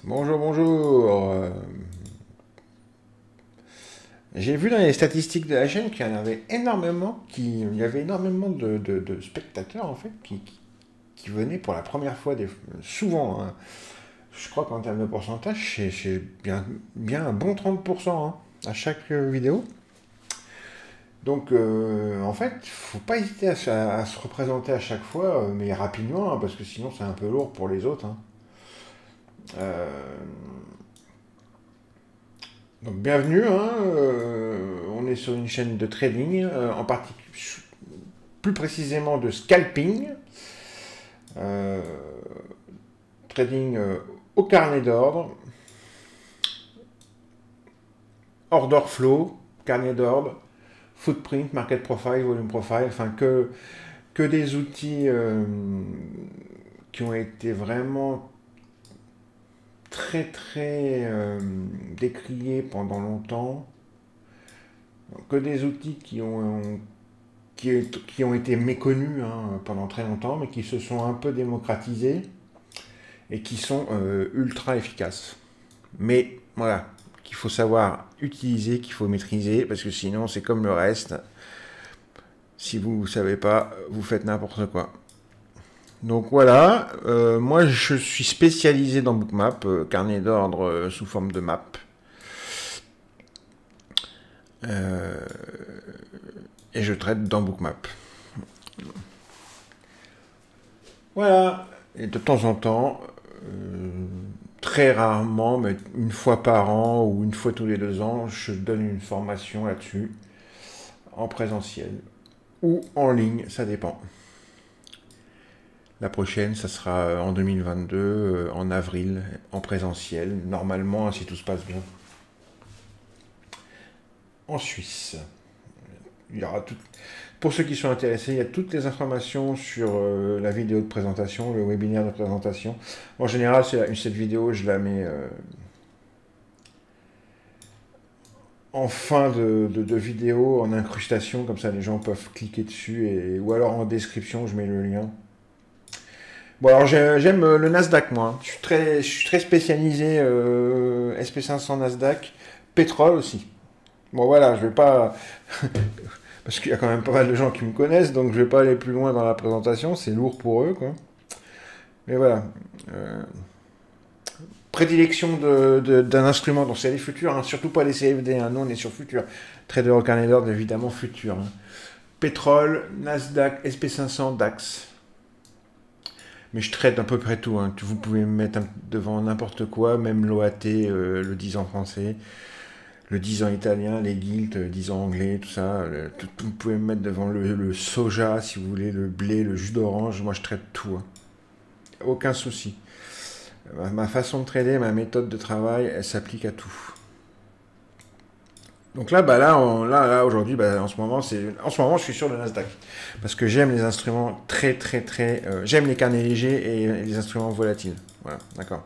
Bonjour, bonjour. J'ai vu dans les statistiques de la chaîne qu'il y en avait énormément, il y avait énormément de spectateurs en fait qui venaient pour la première fois, souvent. Hein. Je crois qu'en termes de pourcentage, c'est bien un bon 30% hein, à chaque vidéo. Donc en fait, faut pas hésiter à se représenter à chaque fois, mais rapidement, hein, parce que sinon c'est un peu lourd pour les autres. Hein. Euh, Donc bienvenue, hein, on est sur une chaîne de trading, en particulier plus précisément de scalping, euh, trading au carnet d'ordre, order flow, carnet d'ordre, footprint, market profile, volume profile, enfin que des outils qui ont été vraiment très décriés pendant longtemps, que des outils qui ont été méconnus hein, pendant très longtemps, mais qui se sont un peu démocratisés et qui sont ultra efficaces. Mais voilà, qu'il faut savoir utiliser, qu'il faut maîtriser, parce que sinon c'est comme le reste. Si vous ne savez pas, vous faites n'importe quoi. Donc voilà, moi je suis spécialisé dans Bookmap, carnet d'ordre sous forme de map. Euh, et je traite dans Bookmap. Voilà, et de temps en temps, très rarement, mais une fois par an ou une fois tous les 2 ans, je donne une formation là-dessus, en présentiel ou en ligne, ça dépend. La prochaine, ça sera en 2022, en avril, en présentiel, normalement, si tout se passe bien. En Suisse. Il y aura tout... Pour ceux qui sont intéressés, il y a toutes les informations sur la vidéo de présentation, le webinaire de présentation. En général, cette vidéo, je la mets en fin de vidéo, en incrustation, comme ça les gens peuvent cliquer dessus, ou alors en description, je mets le lien. Bon, alors j'aime le Nasdaq, moi. Je suis très spécialisé SP500 Nasdaq, pétrole aussi. Bon, voilà, je vais pas. Parce qu'il y a quand même pas mal de gens qui me connaissent, donc je vais pas aller plus loin dans la présentation, c'est lourd pour eux, quoi. Mais voilà. Euh, Prédilection d'un instrument, donc c'est les futurs, hein, surtout pas les CFD, hein, nous on est sur futur. Trader au carnet d'ordre, évidemment, futur. Hein. Pétrole, Nasdaq, SP500, DAX. Mais je traite à peu près tout. Hein. Vous pouvez me mettre devant n'importe quoi, même l'OAT, le 10 ans français, le 10 ans italien, les guilds, 10 ans anglais, tout ça. Vous pouvez me mettre devant le soja, si vous voulez, le blé, le jus d'orange. Moi, je traite tout. Hein. Aucun souci. Ma façon de trader, ma méthode de travail, elle s'applique à tout. Donc là, là aujourd'hui, en ce moment, je suis sur le Nasdaq parce que j'aime les instruments j'aime les carnets légers et les instruments volatiles. Voilà, d'accord.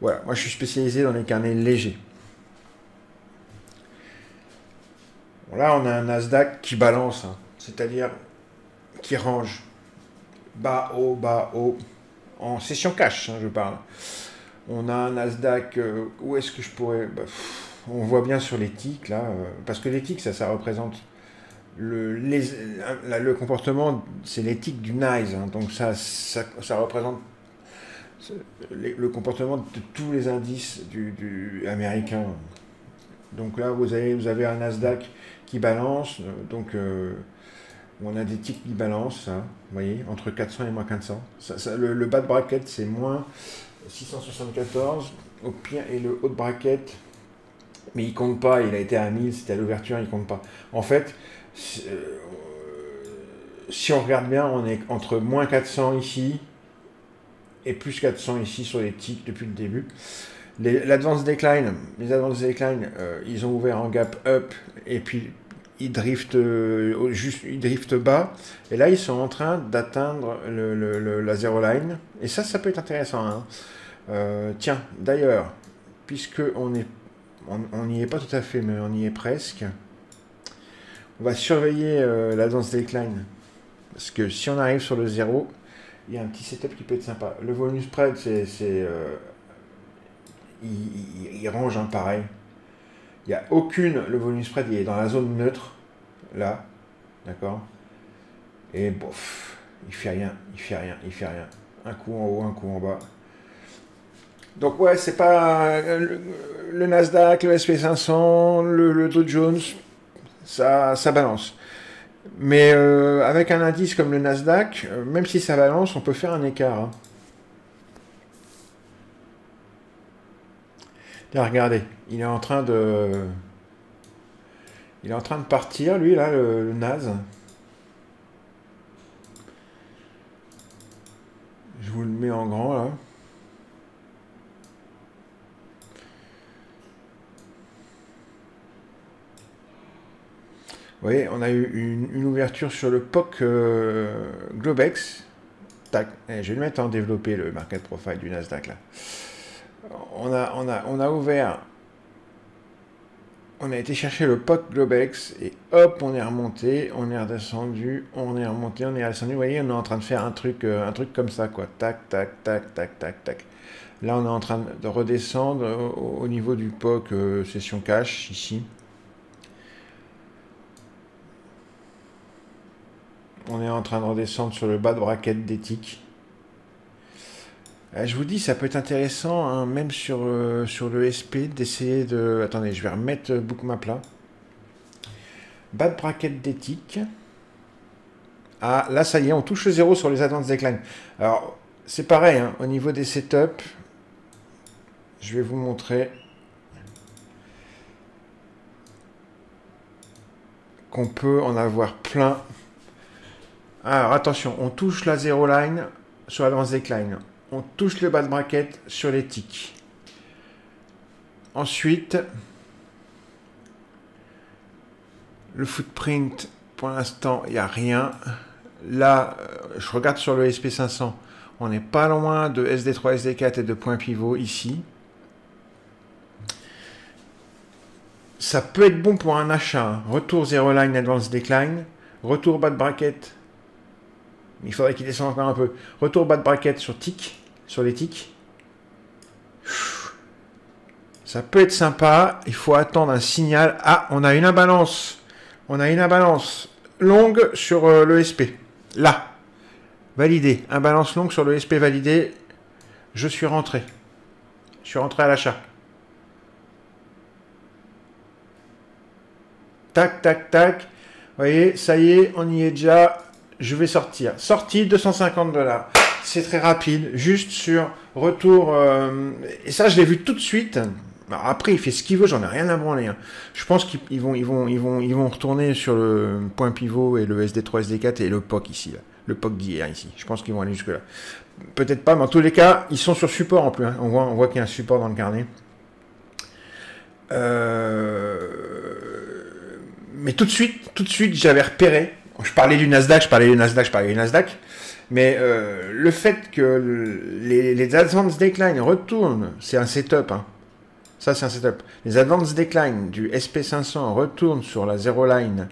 Voilà, moi je suis spécialisé dans les carnets légers. Bon, là, on a un Nasdaq qui balance, hein, c'est-à-dire qui range bas, haut, en session cash, hein, je parle. On a un Nasdaq, où est-ce que je pourrais... on voit bien sur les ticks, là, parce que les ticks, ça représente le comportement, c'est l'éthique du NICE, hein, donc ça représente le comportement de tous les indices du américain. Donc là, vous avez un Nasdaq qui balance, donc on a des ticks qui balancent, hein, vous voyez, entre 400 et moins 400. Le bas de bracket, c'est moins 674, au pire, et le haut de bracket, mais il compte pas, il a été à 1000, c'était à l'ouverture, il compte pas. En fait, si on regarde bien, on est entre moins 400 ici et plus 400 ici sur les ticks depuis le début. Les advance decline, ils ont ouvert en gap up et puis ils driftent bas. Et là, ils sont en train d'atteindre la zero line. Et ça peut être intéressant. Hein. Tiens, d'ailleurs, puisque on n'y est pas tout à fait, mais on y est presque. On va surveiller l'advance decline. Parce que si on arrive sur le 0, il y a un petit setup qui peut être sympa. Le volume spread, c'est il range un pareil. Il n'y a aucune, le volume spread, il est dans la zone neutre, là, d'accord? Et bof, il fait rien, il fait rien, il fait rien. Un coup en haut, un coup en bas. Donc ouais, c'est pas le Nasdaq, le SP500, le Dow Jones, ça balance. Mais avec un indice comme le Nasdaq, même si ça balance, on peut faire un écart. Hein. Là, regardez, il est en train de partir, lui, là, le Nas. Je vous le mets en grand, là. Vous voyez, on a eu une ouverture sur le POC Globex. Tac, je vais le mettre en développé, le market profile du Nasdaq, là. On a ouvert, on a été chercher le POC Globex et hop, on est remonté, on est redescendu, on est remonté, on est redescendu. Vous voyez, on est en train de faire un truc comme ça, quoi. Tac, tac, tac, tac, tac, tac. Là, on est en train de redescendre au niveau du POC session cash, ici. On est en train de redescendre sur le bas de bracket d'éthique. Je vous dis, ça peut être intéressant, hein, même sur le SP, d'essayer de... Attendez, je vais remettre Bookmap là. Bas de bracket d'éthique. Ah, là, ça y est, on touche le 0 sur les advanced decline. Alors, c'est pareil, hein, au niveau des setups, je vais vous montrer qu'on peut en avoir plein. Alors, attention, on touche la 0 line sur advanced decline. On touche le bas de bracket sur les ticks. Ensuite, le footprint, pour l'instant, il n'y a rien. Là, je regarde sur le SP500. On n'est pas loin de SD3, SD4 et de points pivot ici. Ça peut être bon pour un achat. Hein. Retour 0 line, advanced decline. Retour bas de bracket. Il faudrait qu'il descende encore un peu. Retour bas de bracket sur tick, sur les ticks. Ça peut être sympa. Il faut attendre un signal. Ah, on a une imbalance. On a une imbalance longue sur le SP. Là. Validé. Imbalance longue sur le SP validé. Je suis rentré. Je suis rentré à l'achat. Tac, tac, tac. Vous voyez, ça y est, on y est déjà. Je vais sortir. Sortie, 250 $. C'est très rapide. Juste sur retour. Et ça, je l'ai vu tout de suite. Alors après, il fait ce qu'il veut. J'en ai rien à branler. Hein. Je pense qu'ils vont retourner sur le point pivot et le SD3, SD4 et le POC ici. Là. Le POC d'hier ici. Je pense qu'ils vont aller jusque-là. Peut-être pas, mais en tous les cas, ils sont sur support en plus. Hein. On voit qu'il y a un support dans le carnet. Mais tout de suite, j'avais repéré. Je parlais du Nasdaq, mais le fait que les advanced decline retournent, c'est un setup. Hein. Ça, c'est un setup. Les advanced decline du SP500 retournent sur la zero line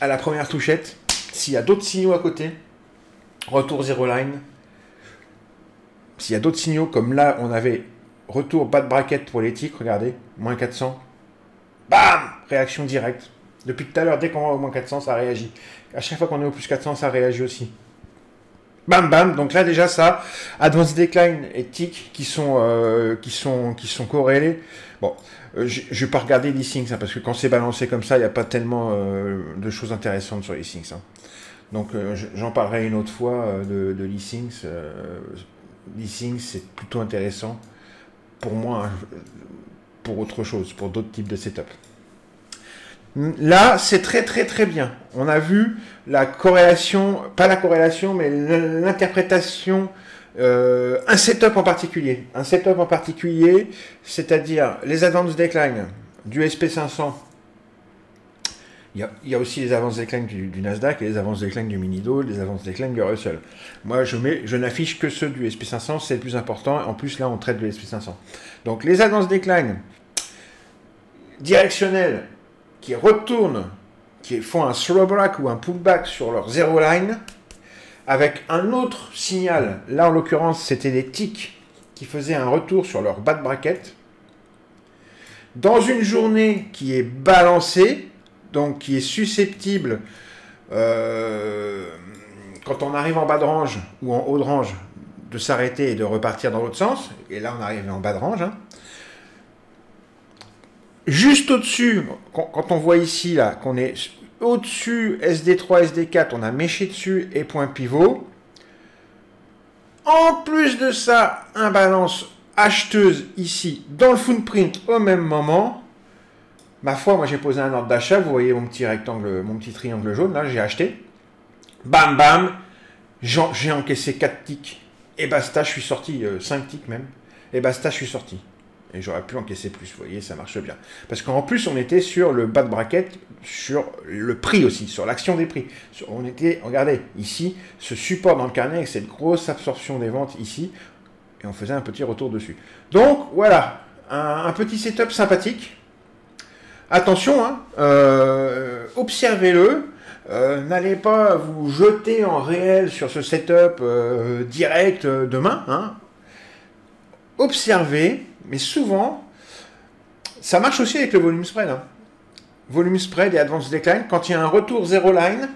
à la première touchette. S'il y a d'autres signaux à côté, retour zero line. S'il y a d'autres signaux, comme là, on avait retour bas de bracket pour les ticks, regardez, moins 400. Bam! Réaction directe. Depuis tout à l'heure, dès qu'on va au moins 400, ça réagit. À chaque fois qu'on est au plus 400, ça réagit aussi. Bam, bam. Donc là, déjà, ça, advanced decline et tick qui sont corrélés. Bon, je ne vais pas regarder l'e-Syncs, hein, parce que quand c'est balancé comme ça, il n'y a pas tellement de choses intéressantes sur l'e-Syncs. Hein. Donc, j'en parlerai une autre fois de l'e-Syncs. L'e-Syncs, c'est plutôt intéressant pour moi, hein, pour autre chose, pour d'autres types de setup. Là, c'est très très très bien. On a vu la corrélation, pas la corrélation, mais l'interprétation, un setup en particulier. Un setup en particulier, c'est-à-dire les advanced decline du SP500. Il y a aussi les advanced decline du Nasdaq, et les advanced decline du Minido, les advanced decline du Russell. Moi, je n'affiche que ceux du SP500, c'est le plus important. En plus, là, on traite du SP500. Donc, les advanced decline directionnels qui retournent, qui font un throwback ou un pullback sur leur zero line, avec un autre signal. Là, en l'occurrence, c'était les ticks qui faisaient un retour sur leur bas de bracket. Dans une journée qui est balancée, donc qui est susceptible, quand on arrive en bas de range ou en haut de range, de s'arrêter et de repartir dans l'autre sens. Et là, on arrive en bas de range. Hein. Juste au-dessus, quand on voit ici là qu'on est au-dessus SD3, SD4, on a méché dessus et point pivot. En plus de ça, un balance acheteuse ici dans le footprint au même moment. Ma foi, moi j'ai posé un ordre d'achat. Vous voyez mon petit rectangle, mon petit triangle jaune là, j'ai acheté. Bam bam, j'ai encaissé 4 ticks et basta, je suis sorti, 5 ticks même. Et basta, je suis sorti. Et j'aurais pu encaisser plus, vous voyez, ça marche bien. Parce qu'en plus, on était sur le bas de bracket, sur le prix aussi, sur l'action des prix. On était, regardez, ici, ce support dans le carnet avec cette grosse absorption des ventes ici, et on faisait un petit retour dessus. Donc, voilà, un petit setup sympathique. Attention, hein, observez-le. N'allez pas vous jeter en réel sur ce setup direct demain. Hein. Observez. Mais souvent, ça marche aussi avec le volume spread. Hein. Volume spread et advance decline. Quand il y a un retour zero line,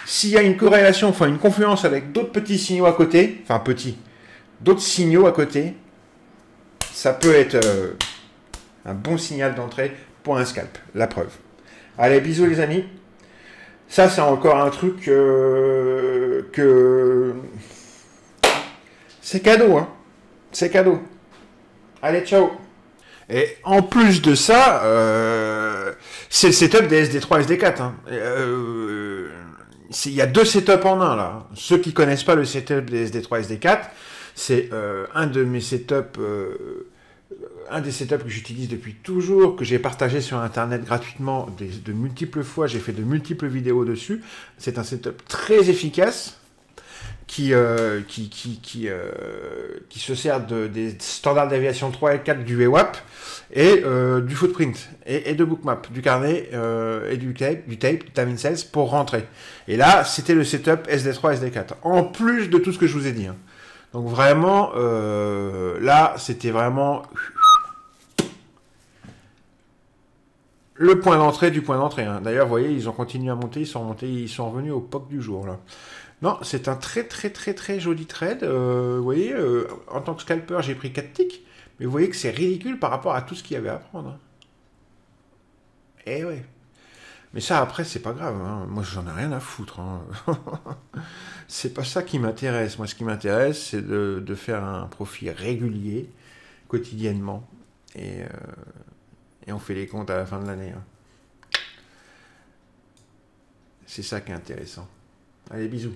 s'il y a une corrélation, enfin une confluence avec d'autres petits signaux à côté, enfin petits, d'autres signaux à côté, ça peut être un bon signal d'entrée pour un scalp. La preuve. Allez, bisous les amis. Ça, c'est encore un truc que... C'est cadeau, hein. C'est cadeau. Allez, ciao. Et en plus de ça, c'est le setup des SD3 SD4. Hein. Il y a deux setups en un, là. Ceux qui connaissent pas le setup des SD3 SD4, c'est un de mes setups... un des setups que j'utilise depuis toujours, que j'ai partagé sur Internet gratuitement de multiples fois. J'ai fait de multiples vidéos dessus. C'est un setup très efficace. Qui se sert des standards d'aviation 3 et 4 du VWAP et du footprint et de bookmap, du carnet et du tape, du time in sales pour rentrer. Et là, c'était le setup SD3, SD4, en plus de tout ce que je vous ai dit. Hein. Donc vraiment, là, c'était vraiment le point d'entrée du point d'entrée. Hein. D'ailleurs, vous voyez, ils ont continué à monter, ils sont revenus au POC du jour, là. Non, c'est un très très très très joli trade. Vous voyez, en tant que scalper, j'ai pris 4 ticks. Mais vous voyez que c'est ridicule par rapport à tout ce qu'il y avait à prendre. Eh ouais. Mais ça, après, c'est pas grave. Hein. Moi, j'en ai rien à foutre. Hein. C'est pas ça qui m'intéresse. Moi, ce qui m'intéresse, c'est de faire un profit régulier, quotidiennement. Et on fait les comptes à la fin de l'année. Hein. C'est ça qui est intéressant. Allez, bisous.